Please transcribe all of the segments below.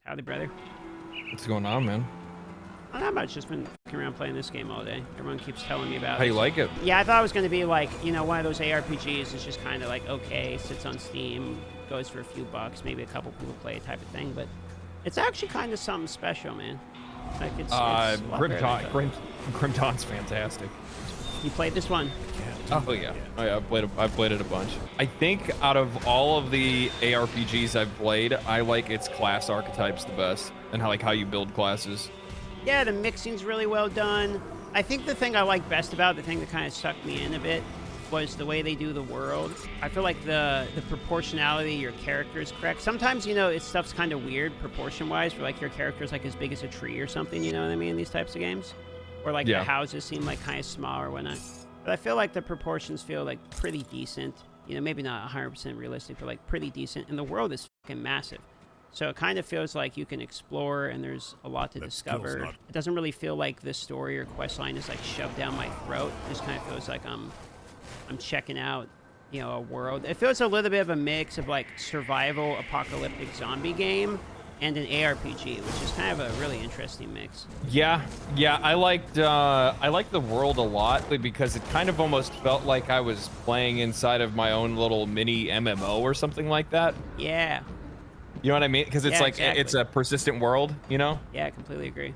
Howdy, brother. What's going on, man? Not much. Just been fucking around playing this game all day. Everyone keeps telling me about it. How you like it? Yeah, I thought it was going to be like, you know, one of those ARPGs. It's just kind of like, okay, sits on Steam, goes for a few bucks, maybe a couple people play it type of thing. But it's actually kind of something special, man. Like it's Grim Dawn's fantastic. You played this one? Oh yeah. Oh yeah. I've played it a bunch. I think out of all of the ARPGs I've played, I like its class archetypes the best, and how you build classes. Yeah, the mixing's really well done. I think the thing I like best about the thing that kind of sucked me in a bit was the way they do the world. I feel like the proportionality of your character is correct. Sometimes, you know, it's stuff's kind of weird proportion-wise, where like your character's like as big as a tree or something, you know what I mean, in these types of games? Or like the houses seem like kind of small or whatnot. But I feel like the proportions feel like pretty decent. You know, maybe not 100% realistic, but like pretty decent. And the world is fucking massive. So it kind of feels like you can explore and there's a lot to discover. It doesn't really feel like the story or quest line is like shoved down my throat. It just kind of feels like I'm checking out, you know, a world. It feels a little bit of a mix of like survival apocalyptic zombie game and an ARPG, which is kind of a really interesting mix. Yeah, I liked the world a lot because it kind of almost felt like I was playing inside of my own little mini MMO or something like that. Yeah. You know what I mean? Because it's it's a persistent world, you know? Yeah, I completely agree.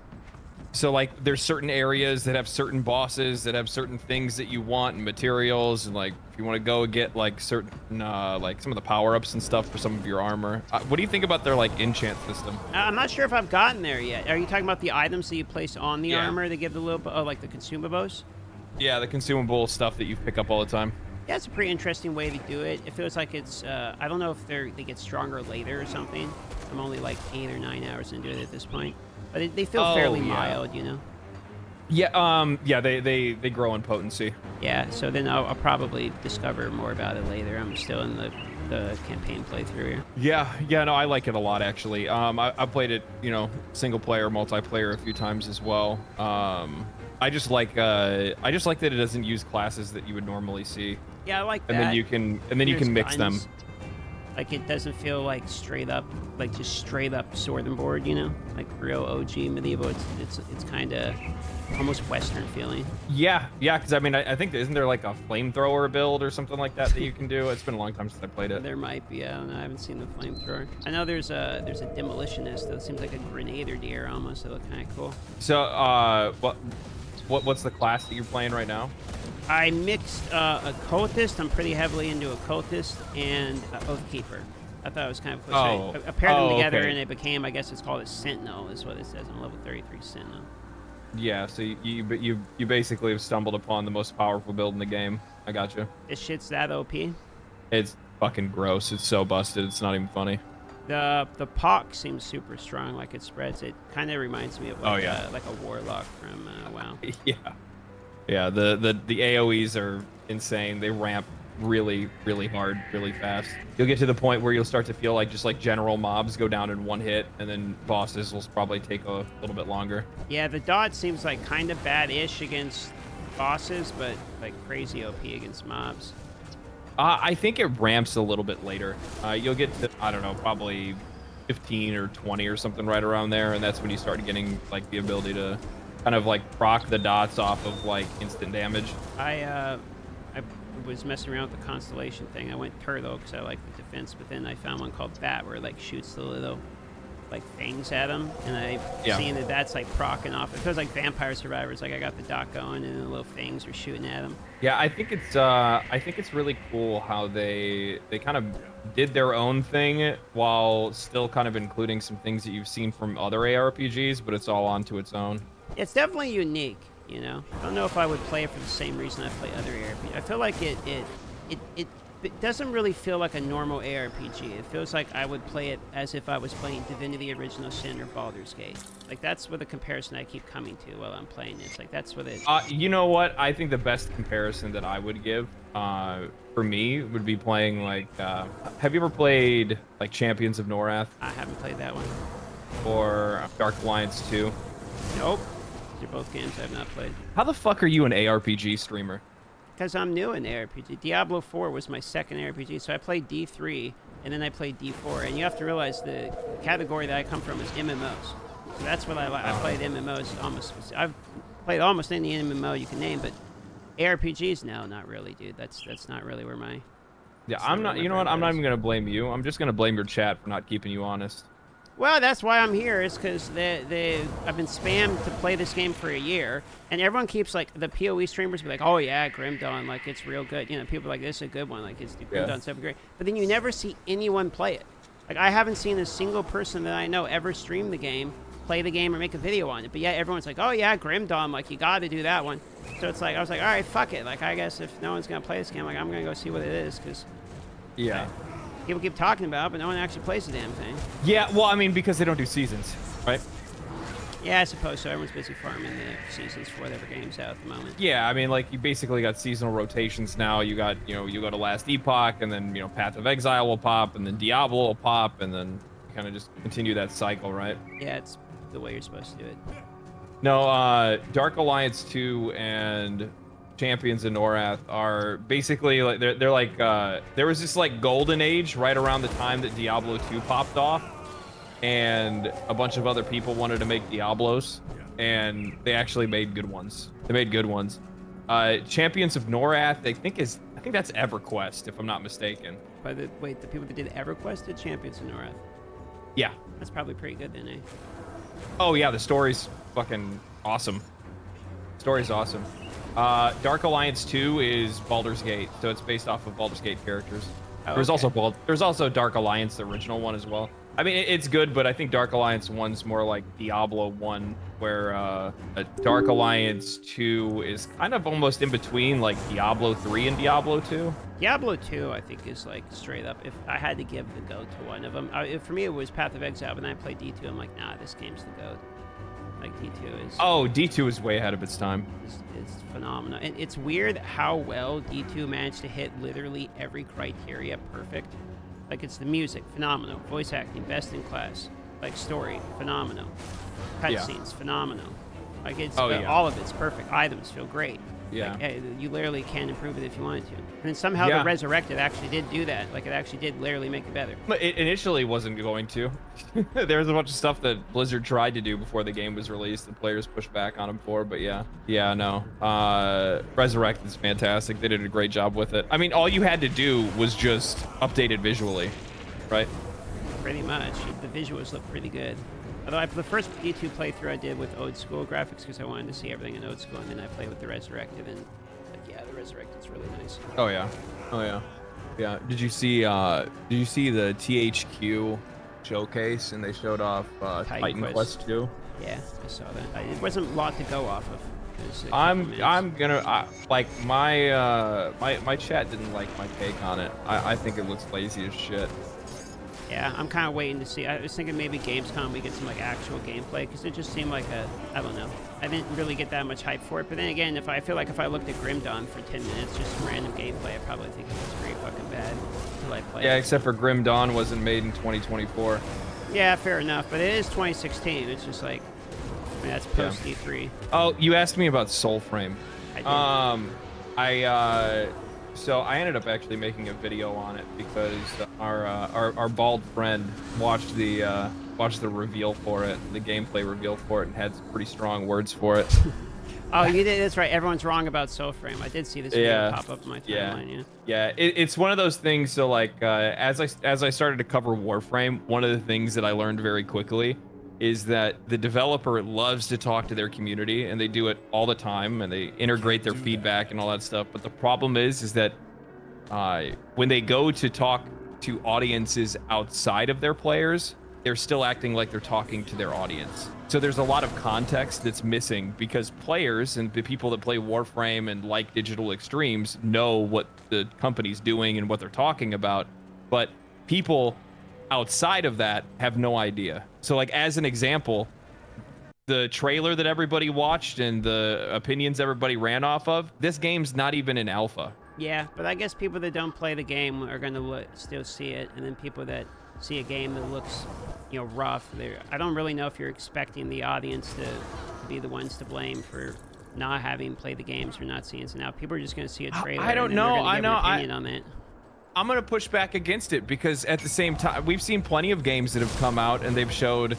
So like there's certain areas that have certain bosses that have certain things that you want and materials, and like if you want to go get like certain like some of the power-ups and stuff for some of your armor. What do you think about their like enchant system? I'm not sure if I've gotten there yet. Are you talking about the items that you place on the armor that give the little like the consumables? Yeah, the consumable stuff that you pick up all the time. Yeah, it's a pretty interesting way to do it. It feels like it's, I don't know if they get stronger later or something. I'm only like 8 or 9 hours into it at this point. But they feel fairly mild, you know? Yeah, they grow in potency. Yeah, so then I'll probably discover more about it later. I'm still in the campaign playthrough here. Yeah, no, I like it a lot, actually. I played it, you know, single player, multiplayer a few times as well. I just like that it doesn't use classes that you would normally see. Yeah, I like that. And then you can mix them. Like it doesn't feel like straight up sword and board, you know, like real OG medieval. It's kind of almost Western feeling. Yeah, because I mean, I think isn't there like a flamethrower build or something like that you can do? It's been a long time since I played it. There might be. I don't know. I haven't seen the flamethrower. I know there's a demolitionist that seems like a grenadier almost. They look kind of cool. So what's the class that you're playing right now? I mixed a cultist. I'm pretty heavily into a cultist and Oathkeeper. I thought it was kind of cool. I paired them together and it became, I guess it's called a Sentinel is what it says. I'm level 33 Sentinel. Yeah, so you basically have stumbled upon the most powerful build in the game. I got you. This shit's that OP? It's fucking gross. It's so busted. It's not even funny. The Pox seems super strong. Like it spreads. It kind of reminds me of like, like a warlock from WoW. Yeah, the AoEs are insane. They ramp really hard, really fast. You'll get to the point where you'll start to feel like just like general mobs go down in one hit, and then bosses will probably take a little bit longer. Yeah, the dot seems like kind of bad-ish against bosses, but like crazy OP against mobs. I think it ramps a little bit later. You'll get to, I don't know, probably 15 or 20 or something right around there, and that's when you start getting like the ability to kind of like proc the dots off of like instant damage. I was messing around with the constellation thing. I went turtle because I like the defense, but then I found one called bat where it like shoots the little like fangs at them, and I've seen that's like procking off. It feels like Vampire Survivors. Like I got the dot going and the little fangs are shooting at them. Yeah, I think it's really cool how they kind of did their own thing while still kind of including some things that you've seen from other ARPGs, but it's all onto its own. It's definitely unique, you know. I don't know if I would play it for the same reason I play other ARPGs. I feel like it doesn't really feel like a normal ARPG. It feels like I would play it as if I was playing Divinity Original Sin or Baldur's Gate. Like that's what the comparison I keep coming to while I'm playing it. It's like that's what it. You know what? I think the best comparison that I would give for me would be playing like. Have you ever played like Champions of Norath? I haven't played that one. Or Dark Alliance 2? Nope. These are both games I've not played. How the fuck are you an ARPG streamer? Because I'm new in ARPG. Diablo 4 was my second ARPG, so I played D3, and then I played D4. And you have to realize the category that I come from is MMOs. So that's what I like. I played MMOs almost. I've played almost any MMO you can name, but ARPGs, no, not really, dude. That's not really where my... Yeah, I'm not. You know what? I'm not even gonna blame you. I'm just gonna blame your chat for not keeping you honest. Well, that's why I'm here, is because I've been spammed to play this game for a year, and everyone keeps, like, the PoE streamers be like, oh, yeah, Grim Dawn, like, it's real good. You know, people are like, this is a good one, like, it's Grim Dawn's so great. But then you never see anyone play it. Like, I haven't seen a single person that I know ever stream the game, play the game, or make a video on it. But, yeah, everyone's like, oh, yeah, Grim Dawn, like, you gotta do that one. So it's like, I was like, all right, fuck it. Like, I guess if no one's gonna play this game, like, I'm gonna go see what it is, because... Yeah. People keep talking about it, but no one actually plays the damn thing. Yeah, well, I mean, because they don't do seasons, right? Yeah, I suppose so. Everyone's busy farming the seasons for whatever game's out at the moment. Yeah, I mean, like, you basically got seasonal rotations now. You got, you know, you go to Last Epoch, and then, you know, Path of Exile will pop, and then Diablo will pop, and then kind of just continue that cycle, right? Yeah, it's the way you're supposed to do it. No, Dark Alliance 2 and Champions of Norath are basically like they're like there was this like golden age right around the time that Diablo 2 popped off, and a bunch of other people wanted to make Diablos, and they actually made good ones. They made good ones. Champions of Norath, I think that's EverQuest, if I'm not mistaken. By the wait, the people that did EverQuest did Champions of Norath. Yeah. That's probably pretty good then, eh? Oh yeah, the story's fucking awesome. Story's awesome. Dark Alliance 2 is Baldur's Gate, so it's based off of Baldur's Gate characters. Oh, There's also Dark Alliance, the original one as well. I mean, it's good, but I think Dark Alliance 1's more like Diablo 1, where Dark Alliance 2 is kind of almost in between like Diablo 3 and Diablo 2. Diablo 2, I think, is like straight up. If I had to give the GOAT to one of them, for me it was Path of Exile, but then I played D2. I'm like, nah, this game's the GOAT. Like D2 is. Oh, D2 is way ahead of its time. It's phenomenal, and it's weird how well D2 managed to hit literally every criteria perfect. Like, it's the music, phenomenal. Voice acting, best in class. Like, story, phenomenal. Cutscenes, phenomenal. Like, it's all of it's perfect. Items feel great. Yeah. Like, you literally can improve it if you wanted to. And then somehow the Resurrected actually did do that. Like, it actually did literally make it better. But it initially wasn't going to. There was a bunch of stuff that Blizzard tried to do before the game was released and players pushed back on them for, but yeah. Yeah, no. Resurrected is fantastic. They did a great job with it. I mean, all you had to do was just update it visually, right? Pretty much. The visuals look pretty good. Although the first D2 playthrough I did with old school graphics because I wanted to see everything in old school, and then I played with the Resurrected, and yeah, the Resurrected's really nice. Oh yeah, oh yeah, yeah. Did you see the THQ showcase and they showed off Titan Quest 2? Yeah, I saw that. It wasn't a lot to go off of. I'm gonna like my chat didn't like my take on it. I think it looks lazy as shit. Yeah, I'm kind of waiting to see. I was thinking maybe Gamescom we get some like actual gameplay, because it just seemed like I don't know. I didn't really get that much hype for it. But then again, I feel like if I looked at Grim Dawn for 10 minutes, just some random gameplay, I probably think it was pretty fucking bad until I played. Yeah, except for Grim Dawn wasn't made in 2024. Yeah, fair enough. But it is 2016. It's just like, I mean, that's post E3. Oh, you asked me about Soulframe. I did. So I ended up actually making a video on it because our bald friend watched the reveal for it, the gameplay reveal for it, and had some pretty strong words for it. Oh, you did. That's right. Everyone's wrong about Soulframe. I did see this video pop up in my timeline. Yeah. It's one of those things. So like, as I started to cover Warframe, one of the things that I learned very quickly is that the developer loves to talk to their community, and they do it all the time, and they integrate their feedback and all that stuff. But the problem is that when they go to talk to audiences outside of their players, they're still acting like they're talking to their audience. So there's a lot of context that's missing, because players and the people that play Warframe and like digital extremes know what the company's doing and what they're talking about, but people outside of that have no idea. So like, as an example, the trailer that everybody watched and the opinions everybody ran off of, this game's not even in alpha. Yeah, but I guess people that don't play the game are going to still see it, and then people that see a game that looks, you know, rough, I don't really know if you're expecting the audience to be the ones to blame for not having played the games or not seeing it. So now people are just going to see a trailer. I don't know. I know. Opinion on that. I'm gonna push back against it because at the same time, we've seen plenty of games that have come out and they've showed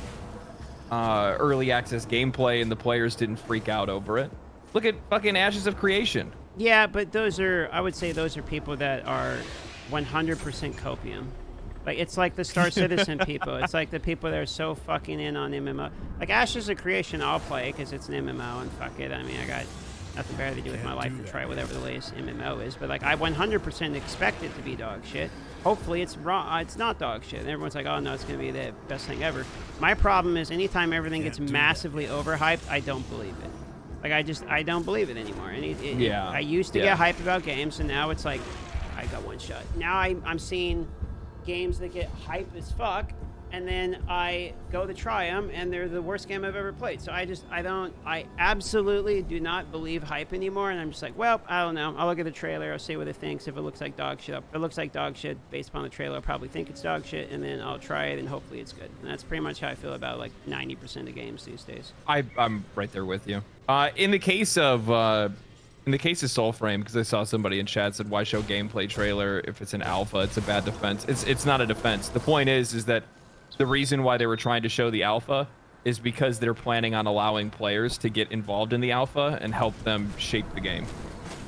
early access gameplay and the players didn't freak out over it. Look at fucking Ashes of Creation. Yeah, but those are, I would say those are people that are 100% copium. Like, it's like the Star Citizen people. It's like the people that are so fucking in on MMO. Like, Ashes of Creation, I'll play because it's an MMO and fuck it. I mean, I got nothing better to do with my life than try whatever the latest MMO is. But, like, I 100% expect it to be dog shit. Hopefully it's wrong. It's not dog shit. And everyone's like, oh, no, it's going to be the best thing ever. My problem is anytime everything gets massively overhyped, I don't believe it. Like, I don't believe it anymore. And I used to get hyped about games, and now it's like, I got one shot. Now I'm seeing games that get hype as fuck, and then I go to try them, and they're the worst game I've ever played. So I absolutely do not believe hype anymore, and I'm just like, well, I don't know. I'll look at the trailer, I'll see what it thinks. If it looks like dog shit, if it looks like dog shit based upon the trailer, I'll probably think it's dog shit, and then I'll try it, and hopefully it's good. And that's pretty much how I feel about like 90% of games these days. I'm right there with you. In the case of Soulframe, because I saw somebody in chat said, why show gameplay trailer if it's an alpha? It's a bad defense. It's not a defense. The point is that the reason why they were trying to show the alpha is because they're planning on allowing players to get involved in the alpha and help them shape the game.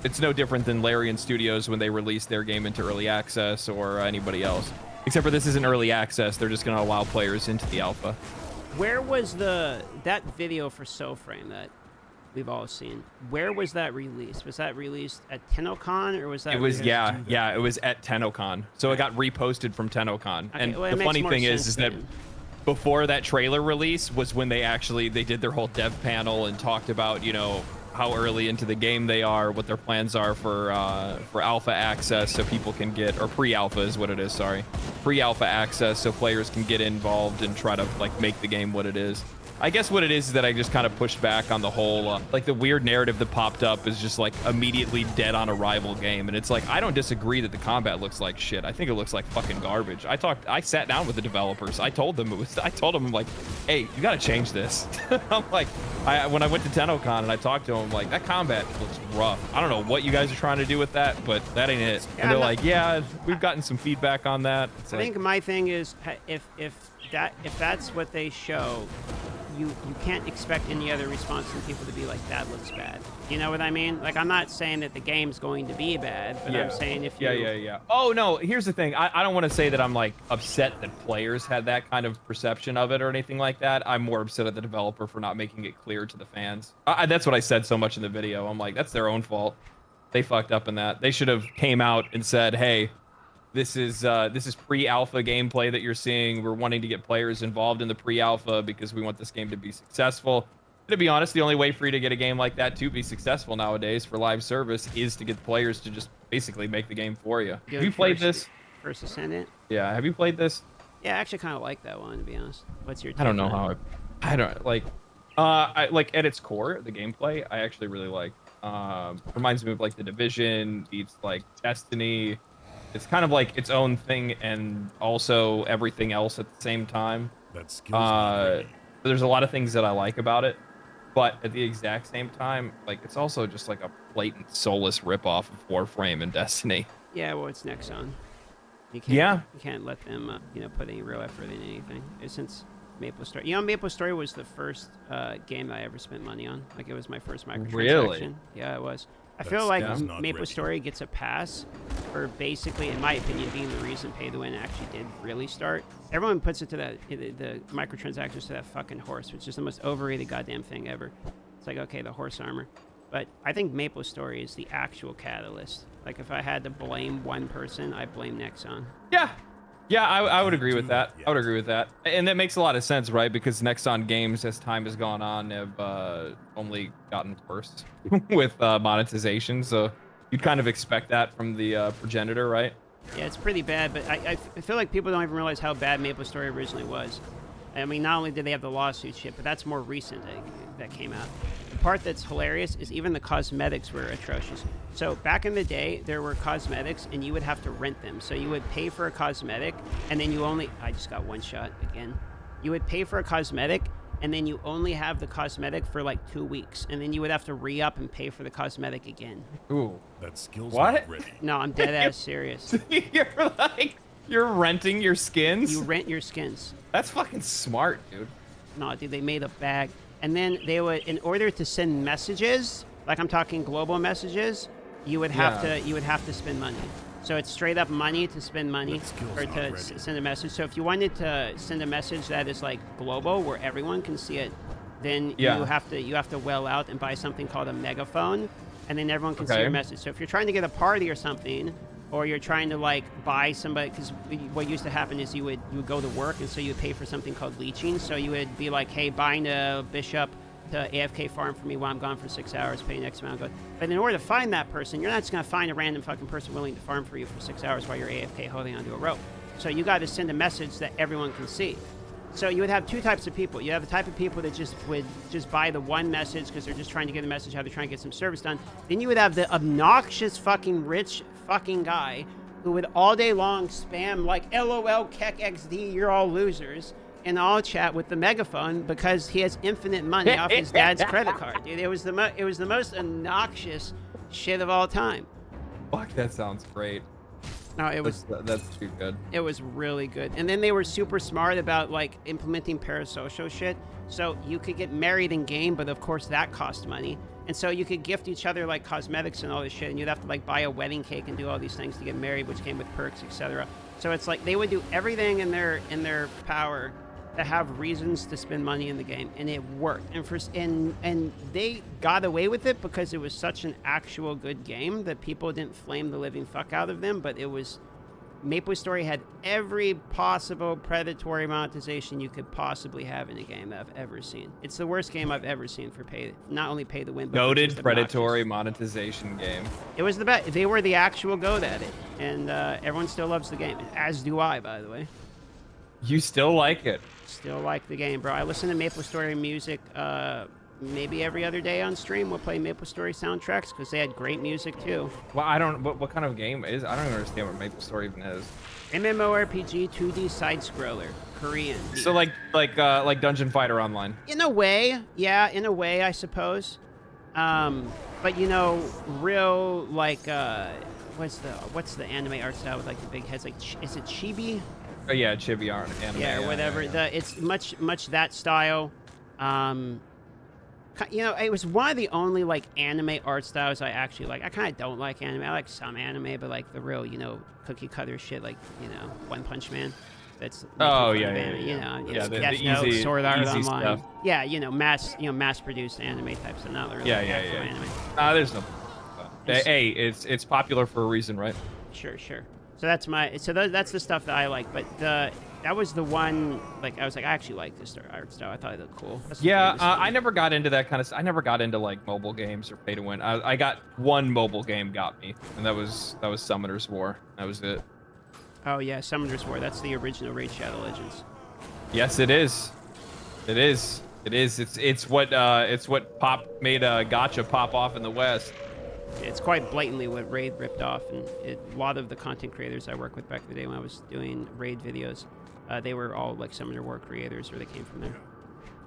It's no different than Larian Studios when they released their game into early access or anybody else. Except for this isn't early access. They're just going to allow players into the alpha. Where was that video for Soulframe that we've all seen? Where was that released? Was that released at TennoCon, or was that? It was it was at TennoCon. So it got reposted from TennoCon. Okay, and well, the funny thing is that then. before that trailer release was when they did their whole dev panel and talked about, you know, how early into the game they are, what their plans are for alpha access, so people can get, or pre-alpha is what it is, sorry, pre-alpha access, so players can get involved and try to like make the game what it is. I guess what it is that I just kind of pushed back on the whole, like the weird narrative that popped up is just like immediately dead on arrival game. And it's like, I don't disagree that the combat looks like shit. I think it looks like fucking garbage. I sat down with the developers. I told them I'm like, hey, you got to change this. I'm like, when I went to TennoCon and I talked to them, like, that combat looks rough. I don't know what you guys are trying to do with that, but that ain't it. And they're like, yeah, we've gotten some feedback on that. I think my thing is, if that's what they show, you can't expect any other response from people to be like, that looks bad. You know what I mean? Like, I'm not saying that the game's going to be bad, but I'm saying if you... Yeah. Oh, no, here's the thing. I don't want to say that I'm, like, upset that players had that kind of perception of it or anything like that. I'm more upset at the developer for not making it clear to the fans. That's what I said so much in the video. I'm like, that's their own fault. They fucked up in that. They should have came out and said, hey, this is pre-alpha gameplay that you're seeing. We're wanting to get players involved in the pre-alpha because we want this game to be successful. To be honest, the only way for you to get a game like that to be successful nowadays for live service is to get players to just basically make the game for you. Have you played this? First Descendant? Yeah, have you played this? Yeah, I actually kind of like that one, to be honest. What's your take? I don't know how I don't like I like at its core, the gameplay I actually really like. Reminds me of like The Division, beats like Destiny. It's kind of like its own thing and also everything else at the same time. There's a lot of things that I like about it, but at the exact same time, like, it's also just like a blatant soulless ripoff of Warframe and Destiny. Yeah, well, it's Nexon. You can't let them put any real effort in anything. Since Maplestory, Maplestory was the first game that I ever spent money on. Like, it was my first microtransaction. Really? Yeah, it was. I feel like Maplestory gets a pass for basically, in my opinion, being the reason pay to win actually did really start. Everyone puts it to the microtransactions to that fucking horse, which is the most overrated goddamn thing ever. It's like, okay, the horse armor. But I think Maplestory is the actual catalyst. Like, if I had to blame one person, I'd blame Nexon. Yeah, I would agree with that. I would agree with that. And that makes a lot of sense, right? Because Nexon games, as time has gone on, have only gotten worse with monetization. So you'd kind of expect that from the progenitor, right? Yeah, it's pretty bad, but I feel like people don't even realize how bad Maplestory originally was. I mean, not only did they have the lawsuit shit, but that's more recent that came out. The part that's hilarious is even the cosmetics were atrocious. So back in the day, there were cosmetics, and you would have to rent them. So you would pay for a cosmetic, and then I just got one shot again. You would pay for a cosmetic, and then you only have the cosmetic for like 2 weeks, and then you would have to re-up and pay for the cosmetic again. Ooh. That skill's What? not ready. No, I'm dead ass serious. You're renting your skins? You rent your skins. That's fucking smart, dude. No, dude, they made a bag. And then they would, in order to send messages, like I'm talking global messages, you would have to spend money. So it's straight up money to spend money or to send a message. So if you wanted to send a message that is like global, where everyone can see it, then you have to well out and buy something called a megaphone, and then everyone can see your message. So if you're trying to get a party or something, or you're trying to like buy somebody, because what used to happen is you would go to work, and so you would pay for something called leeching. So you would be like, hey, bind a bishop to AFK farm for me while I'm gone for 6 hours, pay X amount of gold. But in order to find that person, you're not just going to find a random fucking person willing to farm for you for 6 hours while you're AFK holding onto a rope. So you got to send a message that everyone can see. So you would have two types of people. You have the type of people that would just buy the one message because they're just trying to get a message how they're trying to get some service done. Then you would have the obnoxious fucking rich fucking guy who would all day long spam like LOL Keck XD, you're all losers, in all chat with the megaphone because he has infinite money off his dad's credit card. Dude, it was the most obnoxious shit of all time. Fuck, that sounds great. No, that's too good. It was really good. And then they were super smart about like implementing parasocial shit. So you could get married in game, but of course that cost money. And so you could gift each other like cosmetics and all this shit, and you'd have to like buy a wedding cake and do all these things to get married, which came with perks, etc. So it's like they would do everything in their power to have reasons to spend money in the game, and it worked. And they got away with it because it was such an actual good game that people didn't flame the living fuck out of them. But it was Maplestory had every possible predatory monetization you could possibly have in a game that I've ever seen. It's the worst game I've ever seen for not only pay to win, but goated predatory monetization game. It was the best. They were the actual goat at it, and everyone still loves the game, as do I, by the way. You still like it? Still like the game, bro. I listen to Maplestory music maybe every other day on stream. We'll play Maplestory soundtracks because they had great music too. Well, I don't. What kind of game is? I don't even understand what Maplestory even is. MMORPG 2D side scroller, Korean. So like Dungeon Fighter Online. In a way, yeah. In a way, I suppose. But you know, real like what's the anime art style with like the big heads? Like, is it chibi? Oh yeah, chibi art anime. Yeah, or whatever. Yeah. It's much that style. You know, it was one of the only like anime art styles I actually like. I kind of don't like anime. I like some anime, but like the real, you know, cookie cutter shit, like, you know, One Punch Man. That's you know, the easy, Sword Art easy Online. Stuff. Yeah, you know, mass-produced anime types, and not really anime. There's no. Hey, it's popular for a reason, right? Sure. So that's that's the stuff that I like, but that was the one, like, I was like, I actually like this art style. I thought it looked cool. I never got into that kind of I never got into like mobile games or pay to win. I got one mobile game got me, and that was Summoner's War. That was it. Oh yeah, Summoner's War. That's the original Raid Shadow Legends. Yes, it is. It is. It's what made Gacha pop off in the West. It's quite blatantly what Raid ripped off, and a lot of the content creators I worked with back in the day when I was doing Raid videos, they were all like Summoner War creators, or they came from there.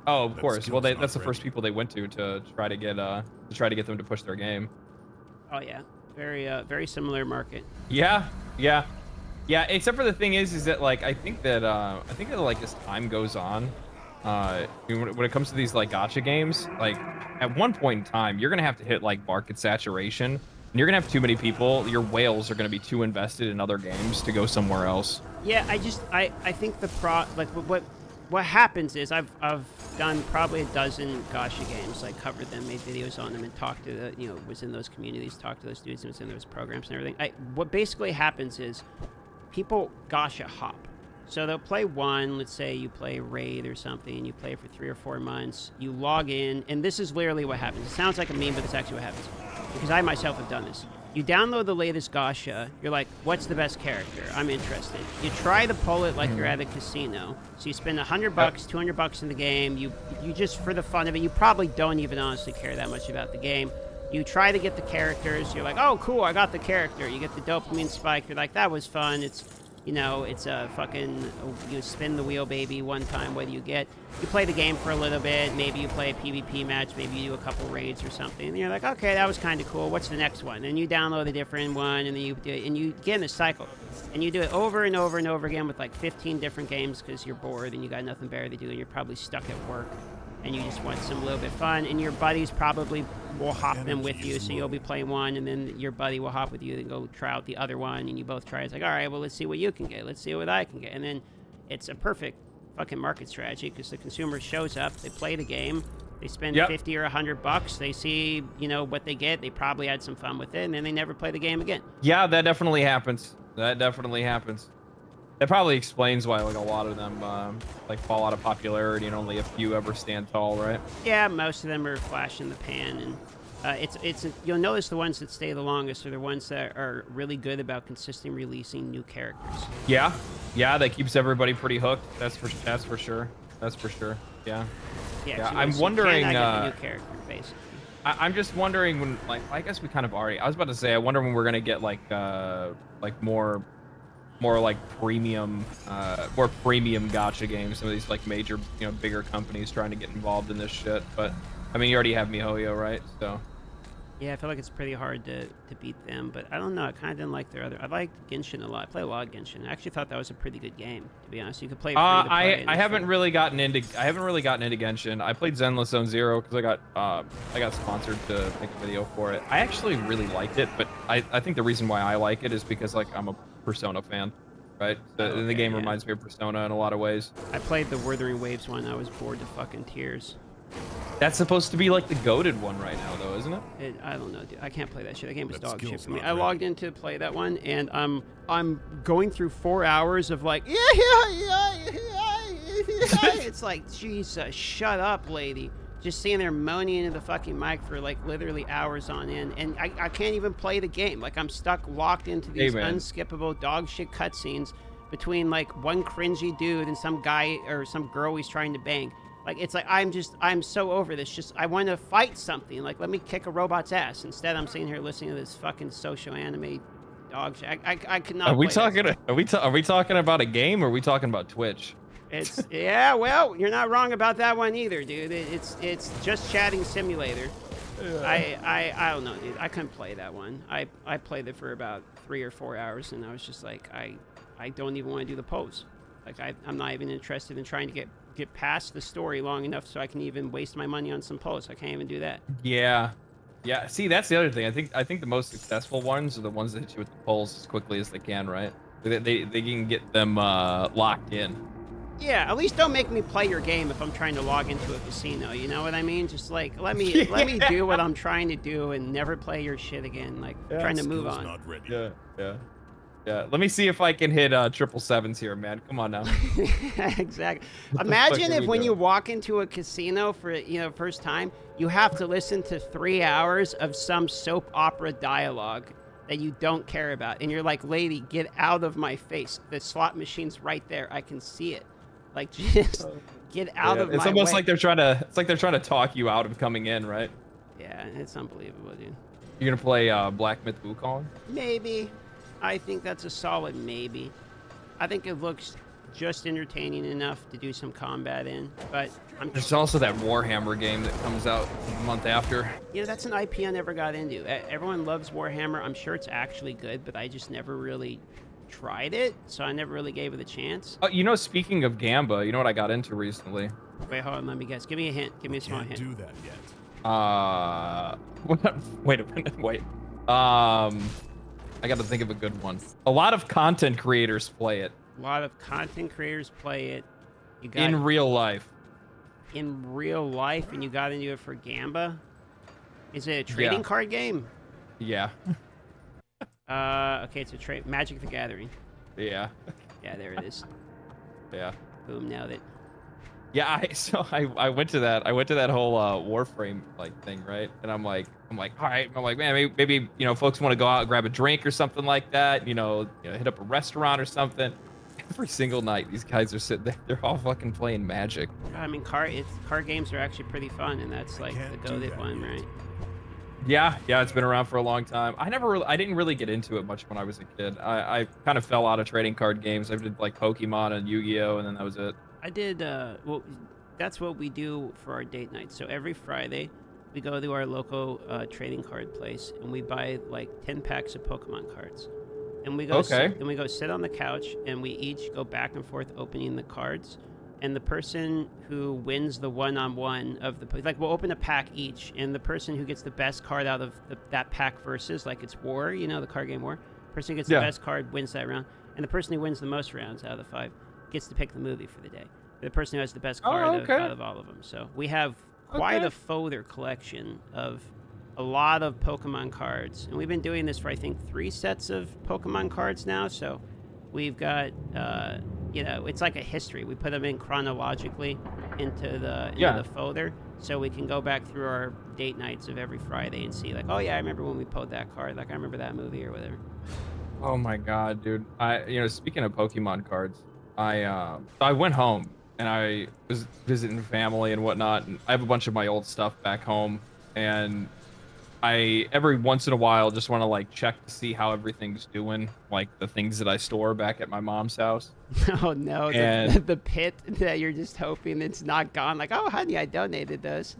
Oh, of course. Well, that's the first people they went to try to get them to push their game. Oh yeah, very similar market. Yeah. Except for the thing is that like I think that like as time goes on, when it comes to these like gacha games, like at one point in time you're gonna have to hit like market saturation, and you're gonna have too many people. Your whales are gonna be too invested in other games to go somewhere else. Yeah, I think what happens is I've done probably a dozen gacha games, like covered them, made videos on them, and talked to was in those communities, talked to those dudes, and was in those programs and everything. What basically happens is people gacha hop. So they'll play one, let's say you play Raid or something, you play for 3 or 4 months, you log in, and this is literally what happens. It sounds like a meme, but it's actually what happens. Because I myself have done this. You download the latest gacha, you're like, what's the best character? I'm interested. You try to pull it like you're at a casino. So you spend $100, $200 in the game, you just, for the fun of it, you probably don't even honestly care that much about the game. You try to get the characters, you're like, oh cool, I got the character. You get the dopamine spike, you're like, that was fun. It's You know, it's a fucking, you spin the wheel, baby, one time. Whether you play the game for a little bit, maybe you play a PvP match, maybe you do a couple raids or something, and you're like, okay, that was kind of cool. What's the next one? And you download a different one, and then you do it, and you get in a cycle, and you do it over and over and over again with like 15 different games because you're bored and you got nothing better to do, and you're probably stuck at work. And you just want some little bit of fun, and your buddies probably will hop in with you, so you'll be playing one, and then your buddy will hop with you and go try out the other one, and you both try. It's like, all right, well, let's see what you can get. Let's see what I can get. And then it's a perfect fucking market strategy because the consumer shows up, they play the game, they spend 50 or $100, they see, you know, what they get, they probably had some fun with it, and then they never play the game again. Yeah, that definitely happens. That definitely happens. That probably explains why like a lot of them like fall out of popularity and only a few ever stand tall, right? Yeah, most of them are flash in the pan, and you'll notice the ones that stay the longest are the ones that are really good about consistently releasing new characters. Yeah, that keeps everybody pretty hooked. That's for sure. That's for sure. Yeah. Yeah. I'm wondering. Get the new character, basically. I'm just wondering when, like, I guess we kind of already. I was about to say, I wonder when we're gonna get like more like premium gacha games. Some of these like major, you know, bigger companies trying to get involved in this shit. But I mean, you already have MiHoYo, right? So yeah, I feel like it's pretty hard to beat them. But I don't know. I kind of didn't like their other. I liked Genshin a lot. I play a lot of Genshin. I actually thought that was a pretty good game, to be honest. You could play. I haven't really gotten into Genshin. I played Zenless Zone Zero because I got sponsored to make a video for it. I actually really liked it, but I think the reason why I like it is because like I'm a Persona fan, right? The game reminds me of Persona in a lot of ways. I played the Wuthering Waves one. I was bored to fucking tears. That's supposed to be like the goated one right now, though, isn't it? I don't know, dude. I can't play that shit. That game was dog shit for me. I logged in to play that one, and I'm going through 4 hours of like, it's like, Jesus, shut up, lady. Just sitting there moaning into the fucking mic for like literally hours on end, and I can't even play the game. Like I'm stuck locked into these unskippable dog shit cutscenes between like one cringy dude and some guy or some girl he's trying to bang. Like it's like I'm so over this. Just I want to fight something. Like let me kick a robot's ass. Instead, I'm sitting here listening to this fucking social anime dog shit. I could not. Are we talking about a game or are we talking about Twitch? It's yeah, well, you're not wrong about that one either, dude. It's just chatting simulator. Yeah. I don't know, dude. I couldn't play that one. I played it for about 3 or 4 hours, and I was just like, I don't even want to do the pose. Like I'm not even interested in trying to get past the story long enough so I can even waste my money on some posts. I can't even do that. Yeah. See, that's the other thing. I think the most successful ones are the ones that hit you with the polls as quickly as they can, right? They can get them locked in. Yeah, at least don't make me play your game if I'm trying to log into a casino. You know what I mean? Just like let me do what I'm trying to do and never play your shit again. Like trying to move on. Not ready. Yeah. Let me see if I can hit 777s here, man. Come on now. Exactly. Imagine if when you walk into a casino for first time, you have to listen to 3 hours of some soap opera dialogue that you don't care about, and you're like, lady, get out of my face. The slot machine's right there. I can see it. Like, just get out of my way. It's almost like they're trying to talk you out of coming in, right? Yeah, it's unbelievable, dude. You're gonna play Black Myth Wukong? Maybe. I think that's a solid maybe. I think it looks just entertaining enough to do some combat in, but there's also that Warhammer game that comes out a month after. Yeah, that's an IP I never got into. Everyone loves Warhammer. I'm sure it's actually good, but I just never really tried it, so I never really gave it a chance. Oh, speaking of Gamba, you know what I got into recently? Wait, hold on, let me guess. Give me a hint. Give me a small hint. Can't do that yet. Wait a minute. Wait. I got to think of a good one. A lot of content creators play it. A lot of content creators play it. You got in real life. In real life, and you got into it for Gamba? Is it a trading card game? Yeah. Okay, it's a Magic the Gathering. Yeah. Yeah, there it is. Yeah. Boom, nailed it. Yeah, I went to that whole Warframe like thing, right? And I'm like, all right. I'm like, man, maybe folks want to go out and grab a drink or something like that. Hit up a restaurant or something. Every single night, these guys are sitting there. They're all fucking playing Magic. I mean, card games are actually pretty fun, and that's like the goated one, right? Yeah, it's been around for a long time. I didn't really get into it much when I was a kid. I kind of fell out of trading card games. I did like Pokemon and Yu-Gi-Oh, and then that was it. I did, well, that's what we do for our date night. So every Friday, we go to our local trading card place and we buy like 10 packs of Pokemon cards. And we go sit on the couch and we each go back and forth opening the cards. And the person who wins the one-on-one of the, like, we'll open a pack each, and the person who gets the best card out of that pack versus, like, it's War, you know, the card game War. The person who gets the best card wins that round, and the person who wins the most rounds out of the 5 gets to pick the movie for the day. The person who has the best card out of all of them. So we have quite a folder collection of a lot of Pokemon cards, and we've been doing this for, I think, 3 sets of Pokemon cards now. So we've got, you know, it's like a history. We put them in chronologically into the folder, so we can go back through our date nights of every Friday and see, like, oh yeah, I remember when we pulled that card. Like, I remember that movie or whatever. Oh my god, dude! Speaking of Pokemon cards, I went home and I was visiting family and whatnot, and I have a bunch of my old stuff back home, and I every once in a while just want to like check to see how everything's doing, like the things that I store back at my mom's house. Oh no, the pit that you're just hoping it's not gone. Like, oh honey, I donated those.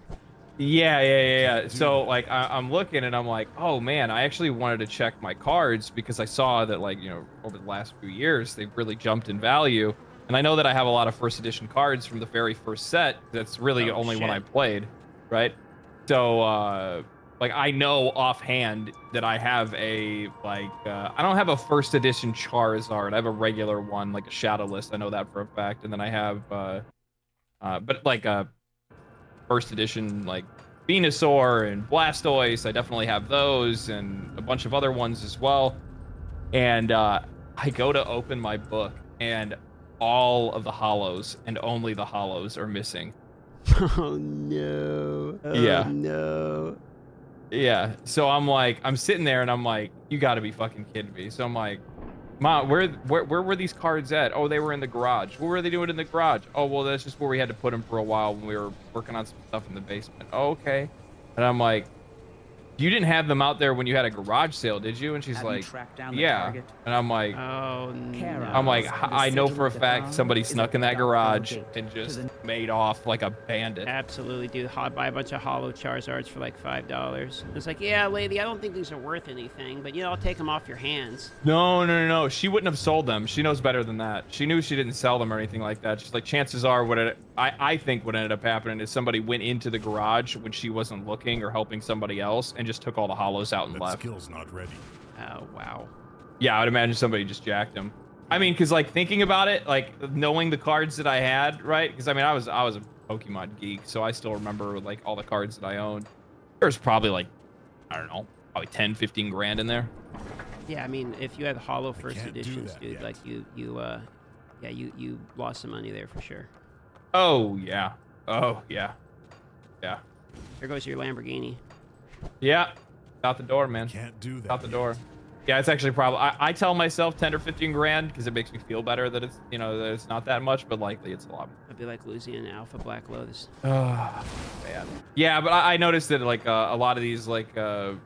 Yeah. So like I'm looking and I'm like, oh man, I actually wanted to check my cards because I saw that, like, you know, over the last few years they've really jumped in value, and I know that I have a lot of first edition cards from the very first set. That's really only one I played, right? So like, I know offhand that I have a, like, I don't have a first edition Charizard. I have a regular one, like a Shadowless. I know that for a fact. And then I have, but like a first edition, like Venusaur and Blastoise. I definitely have those and a bunch of other ones as well. And I go to open my book and all of the hollows and only the hollows are missing. Oh no. Oh, yeah. No. Yeah, so I'm sitting there and I'm like, you got to be fucking kidding me. So I'm like, Mom, where were these cards at? Oh, they were in the garage. What were they doing in the garage? Oh, well, that's just where we had to put them for a while when we were working on some stuff in the basement. Oh, okay. And I'm like, you didn't have them out there when you had a garage sale, did you? And she's like, yeah. And I'm like, oh no. I'm like, I know for a fact somebody snuck in that garage and just made off like a bandit. Absolutely, dude. Buy a bunch of hollow Charizards for like $5. It's like, yeah, lady, I don't think these are worth anything, but, you know, I'll take them off your hands. No. She wouldn't have sold them. She knows better than that. She knew she didn't sell them or anything like that. She's like, chances are I think what ended up happening is somebody went into the garage when she wasn't looking or helping somebody else and just took all the hollows out and that left. Skill's not ready. Oh, wow. Yeah, I would imagine somebody just jacked them. I mean, because, like, thinking about it, like, knowing the cards that I had, right? Because, I mean, I was a Pokemon geek, so I still remember, like, all the cards that I owned. There's probably, like, I don't know, probably 10, 15 grand in there. Yeah, I mean, if you had hollow first editions, dude, yet. like, you lost some money there for sure. Oh, yeah. Oh, yeah. Yeah. There goes your Lamborghini. Yeah. Out the door, man. Can't do that. Out the door. Yeah, it's actually probably. I tell myself 10 or 15 grand because it makes me feel better that it's, you know, that it's not that much, but likely it's a lot. It'd be like losing an Alpha Black Lotus. Oh, man. Yeah, but I noticed that, like, a lot of these, like, a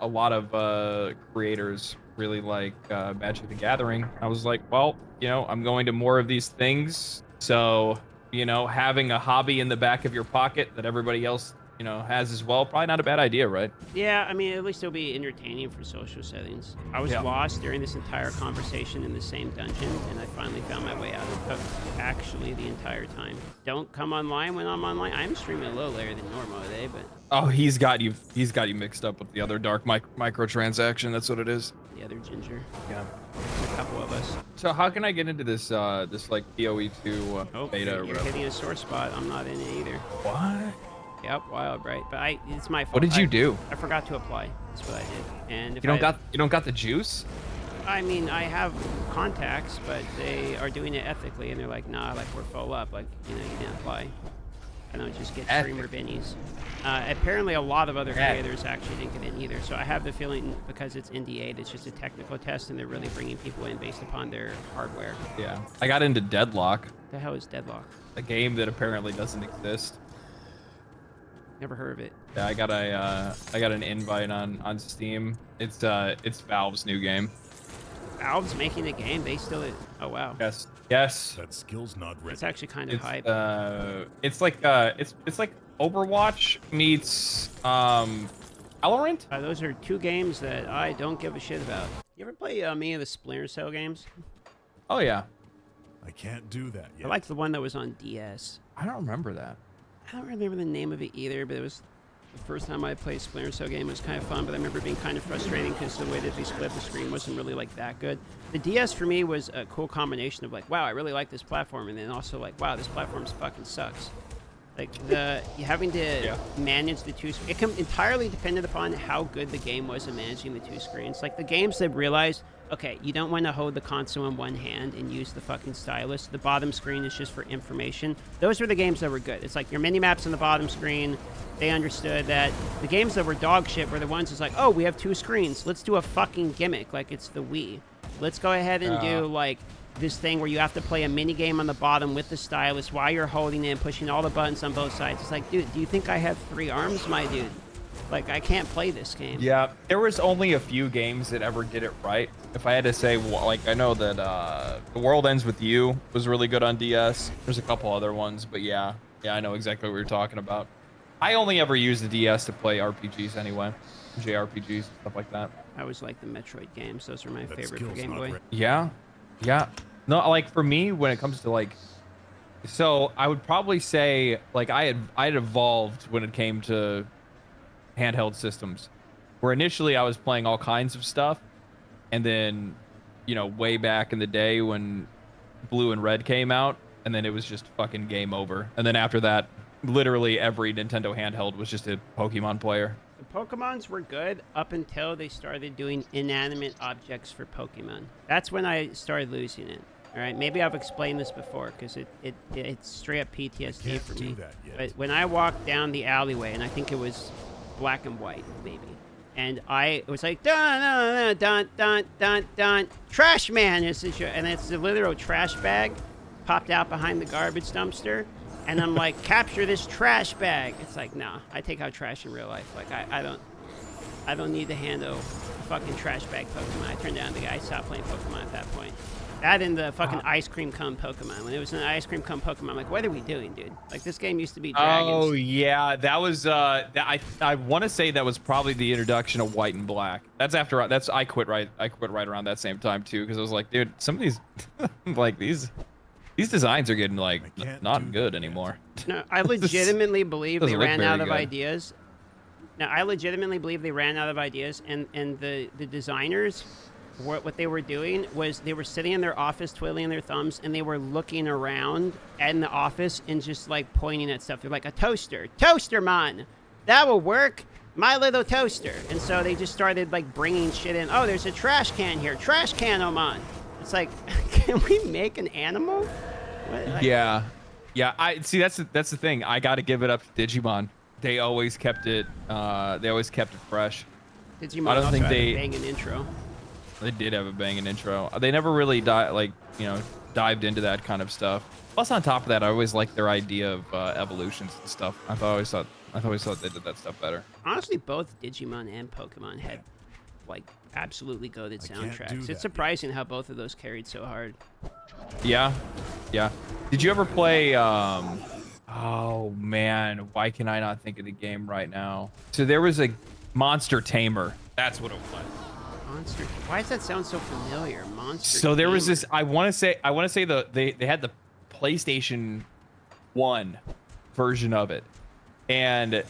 lot of creators really like Magic the Gathering. I was like, well, you know, I'm going to more of these things, so, you know, having a hobby in the back of your pocket that everybody else, you know, has as well, probably not a bad idea, right? Yeah, I mean, at least it'll be entertaining for social settings. I was lost during this entire conversation in the same dungeon, and I finally found my way out. It took actually the entire time. Don't come online when I'm online. I'm streaming a little later than normal today, but... Oh, he's got you mixed up with the other Darth Microtransaction. That's what it is. The other ginger. Yeah. There's a couple of us. So how can I get into this this like PoE2 beta? You're hitting a sore spot. I'm not in it either. What? Yep, wild, right? But it's my fault. What did you do? I forgot to apply. That's what I did. And if you don't got the juice? I mean, I have contacts, but they are doing it ethically, and they're like, nah, like we're full up, like, you know, you didn't apply. I don't just get streamer bennies. Apparently, a lot of other creators actually didn't get in either. So I have the feeling because it's NDA, it's just a technical test, and they're really bringing people in based upon their hardware. Yeah, I got into Deadlock. The hell is Deadlock? A game that apparently doesn't exist. Never heard of it. Yeah, I got an invite on Steam. It's Valve's new game. Valve's making a game. They still. Oh wow. Yes. That skill's not ready. It's actually kind of hype. It's like Overwatch meets Valorant. Those are two games that I don't give a shit about. You ever play any of the Splinter Cell games? Oh yeah. I can't do that yet. I liked the one that was on DS. I don't remember that. I don't remember the name of it either, but it was the first time I played Splinter Cell game. It was kind of fun, but I remember being kind of frustrating because the way that they split the screen wasn't really like that good. The DS for me was a cool combination of like, wow, I really like this platform, and then also like, wow, this platform fucking sucks. Like having to manage the two. It entirely depended upon how good the game was at managing the two screens. Like the games that realized, okay, you don't want to hold the console in one hand and use the fucking stylus. The bottom screen is just for information. Those were the games that were good. It's like your mini maps on the bottom screen. They understood that. The games that were dog shit were the ones that's like, oh, we have two screens. Let's do a fucking gimmick like it's the Wii. Let's go ahead and do like this thing where you have to play a mini game on the bottom with the stylus while you're holding it and pushing all the buttons on both sides. It's like, dude, do you think I have 3 arms, my dude? Like, I can't play this game. Yeah, there was only a few games that ever did it right. If I had to say, like, I know that The World Ends With You was really good on DS. There's a couple other ones, but yeah, I know exactly what you're talking about. I only ever use the DS to play RPGs anyway, JRPGs, stuff like that. I always like the Metroid games. Those are my favorite for Game Boy. Yeah. No, like for me, when it comes to like, so I would probably say like I had evolved when it came to handheld systems, where initially I was playing all kinds of stuff, and then, you know, way back in the day when Blue and Red came out, and then it was just fucking game over. And then after that, literally every Nintendo handheld was just a Pokemon player. The Pokemons were good up until they started doing inanimate objects for Pokemon. That's when I started losing it. All right, maybe I've explained this before because it's straight up PTSD for me. But when I walked down the alleyway, and I think it was Black and White, maybe, and it was like dun dun dun dun dun, trash man is this, and it's a literal trash bag popped out behind the garbage dumpster. And I'm like, capture this trash bag. It's like, nah, I take out trash in real life. Like, I don't need to handle a fucking trash bag Pokemon. I turned down the guy. I stopped playing Pokemon at that point. That and the fucking ice cream cone Pokemon. When it was an ice cream cone Pokemon, I'm like, what are we doing, dude? Like, this game used to be dragons. Oh yeah, that was I want to say that was probably the introduction of White and Black. That's after I quit right around that same time too, because I was like, dude, some of these like these designs are getting like not good anymore. No, I legitimately believe they ran out of ideas. No, I legitimately believe they ran out of ideas, and the designers, what they were doing was they were sitting in their office twiddling their thumbs, and they were looking around in the office and just like pointing at stuff. They're like, a toaster man, that will work. My little toaster. And so they just started like bringing shit in. Oh, there's a trash can here. Trash can, Oman. It's like, can we make an animal? What, like, yeah. I see. That's the thing. I got to give it up to Digimon. They always kept it. They always kept it fresh. Digimon I don't think they bang an intro. They did have a banging intro. They never really dived into that kind of stuff. Plus, on top of that, I always liked their idea of evolutions and stuff. I always thought they did that stuff better. Honestly, both Digimon and Pokemon had like absolutely goated soundtracks. It's surprising how both of those carried so hard. Yeah. Did you ever play? Oh man, why can I not think of the game right now? So there was a Monster Tamer. That's what it was. Monster. Why does that sound so familiar? Monster. So there Tamer. was this. I want to say they had the PlayStation 1 version of it, and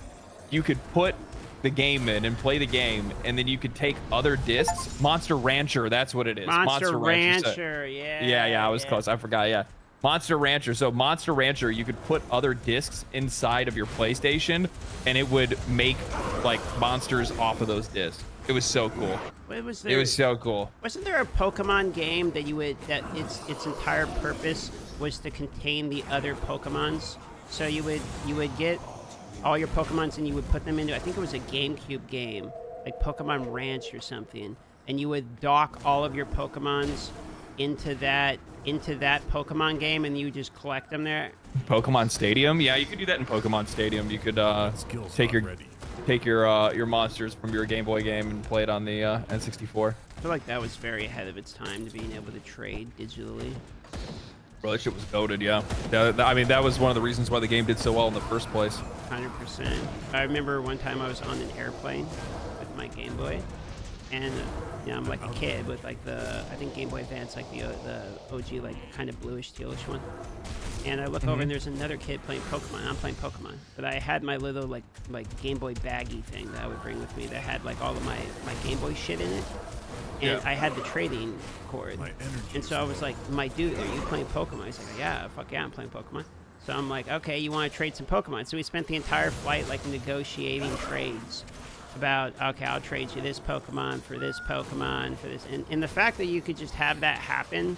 you could put the game in and play the game, and then you could take other discs. Monster Rancher, that's what it is. Monster Rancher, yeah. I was close. I forgot. Yeah, Monster Rancher. So Monster Rancher, you could put other discs inside of your PlayStation, and it would make like monsters off of those discs. It was so cool. It was so cool. Wasn't there a Pokemon game that its entire purpose was to contain the other Pokemons? So you would get all your Pokemons and you would put them into, I think it was a GameCube game, like Pokemon Ranch or something, and you would dock all of your Pokemons into that Pokemon game, and you just collect them there. Pokemon Stadium? Yeah, you could do that in Pokemon Stadium. You could Skills take not your ready. your monsters from your Game Boy game and play it on the N64. I feel like that was very ahead of its time to being able to trade digitally. Bro, that shit was goated, yeah. I mean, that was one of the reasons why the game did so well in the first place. 100%. I remember one time I was on an airplane with my Game Boy, and you know, I'm like a kid with like I think Game Boy Advance, like the OG, like kind of bluish tealish one. And I look over and there's another kid playing Pokemon. I'm playing Pokemon, but I had my little like Game Boy baggie thing that I would bring with me that had like all of my Game Boy shit in it. And I had the trading cord. And so I was like, my dude, are you playing Pokemon? He's like, yeah, fuck yeah, I'm playing Pokemon. So I'm like, okay, you want to trade some Pokemon? So we spent the entire flight like negotiating trades about, okay, I'll trade you this Pokemon for this Pokemon for this. And the fact that you could just have that happen,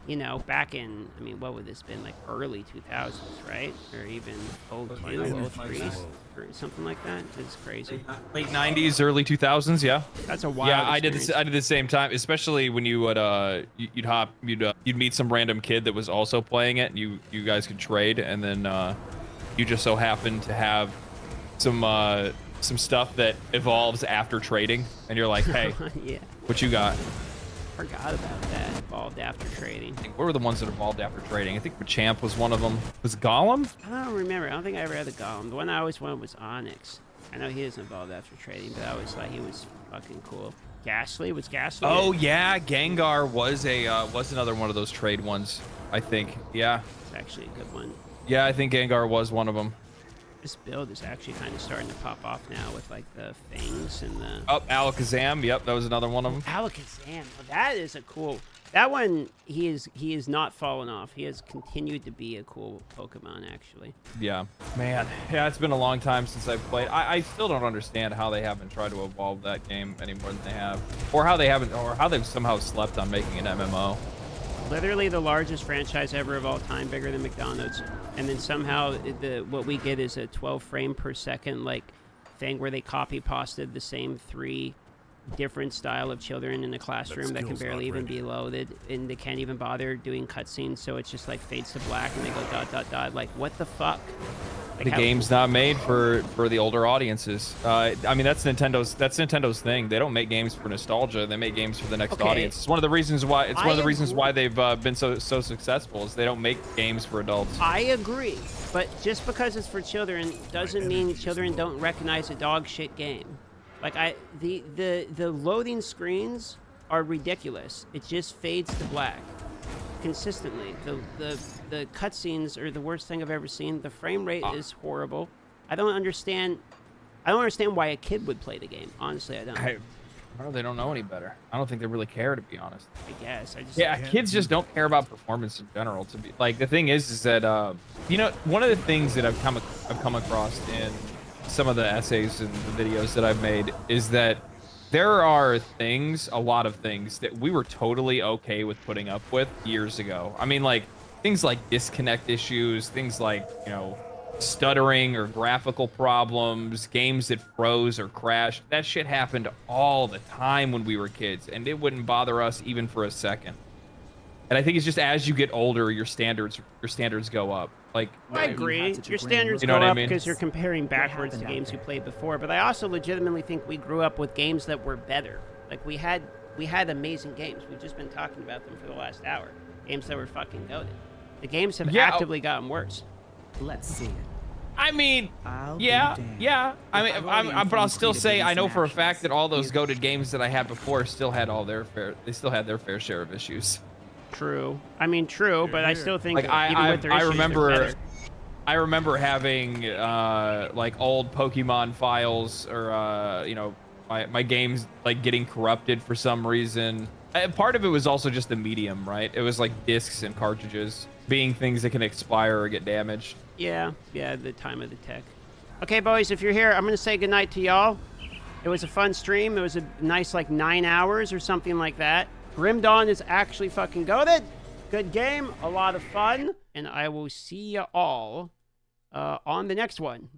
you know, back in, I mean, what would this been, like early 2000s, right? Or even 02, 03, or something like that. It's crazy. Late 90s, early 2000s, yeah. That's a wild Yeah, experience. I did the same time, especially when you would you'd meet some random kid that was also playing it, and you guys could trade, and then you just so happen to have some stuff that evolves after trading, and you're like, hey, Yeah. what you got? Forgot about that. Evolved after trading. What were the ones that evolved after trading? I think Machamp was one of them. Was Golem? I don't remember. I don't think I ever had the Golem. The one I always wanted was Onyx. I know he doesn't evolve after trading, but I always thought he was fucking cool. Ghastly? Was Ghastly? Oh yeah, Gengar was another one of those trade ones, I think. Yeah. It's actually a good one. Yeah, I think Gengar was one of them. This build is actually kind of starting to pop off now with like the fangs and the... Oh, Alakazam. Yep, that was another one of them. Alakazam. Well, that is a cool... That one, he is not fallen off. He has continued to be a cool Pokemon, actually. Yeah. Man, yeah, it's been a long time since I've played. I still don't understand how they haven't tried to evolve that game any more than they have. Or how they've somehow slept on making an MMO. Literally the largest franchise ever of all time, bigger than McDonald's. And then somehow what we get is a 12 frame per second like thing where they copy pasted the same 3 different style of children in a classroom that can barely even be loaded, and they can't even bother doing cutscenes, so it's just like fades to black and they go ... Like, what the fuck? Like, The game's not made for the older audiences. I mean, that's Nintendo's thing. They don't make games for nostalgia. They make games for the next audience. It's one of the reasons why they've been so successful. Is they don't make games for adults. I agree, but just because it's for children doesn't mean children don't recognize a dog shit game. Like the loading screens are ridiculous. It just fades to black consistently. The cutscenes are the worst thing I've ever seen. The frame rate is horrible. I don't understand why a kid would play the game. Honestly, I don't. Well, they don't know any better. I don't think they really care, to be honest. I guess. Kids just don't care about performance in general. To be like, the thing is that one of the things that I've come across in some of the essays and the videos that I've made is that there are a lot of things that we were totally okay with putting up with years ago. I mean, like things like disconnect issues, things like, stuttering or graphical problems, games that froze or crashed. That shit happened all the time when we were kids, and it wouldn't bother us even for a second. And I think it's just as you get older, your standards go up. Like, I agree. Your standards go up because you're comparing backwards to games you played before. But I also legitimately think we grew up with games that were better. Like we had amazing games. We've just been talking about them for the last hour. Games that were fucking goated. The games have actively gotten worse. Let's see it. I mean, yeah. I mean, but I'll still say I know for a fact that all those goated games that I had before still had their fair share of issues. True. I mean, true, but I still think like I remember having like old Pokemon files or my games like getting corrupted for some reason. Part of it was also just the medium, right? It was like discs and cartridges being things that can expire or get damaged. Yeah, the time of the tech. Okay, boys, if you're here, I'm gonna say goodnight to y'all. It was a fun stream. It was a nice like 9 hours or something like that. Grim Dawn is actually fucking goated. Good game, a lot of fun, and I will see you all on the next one.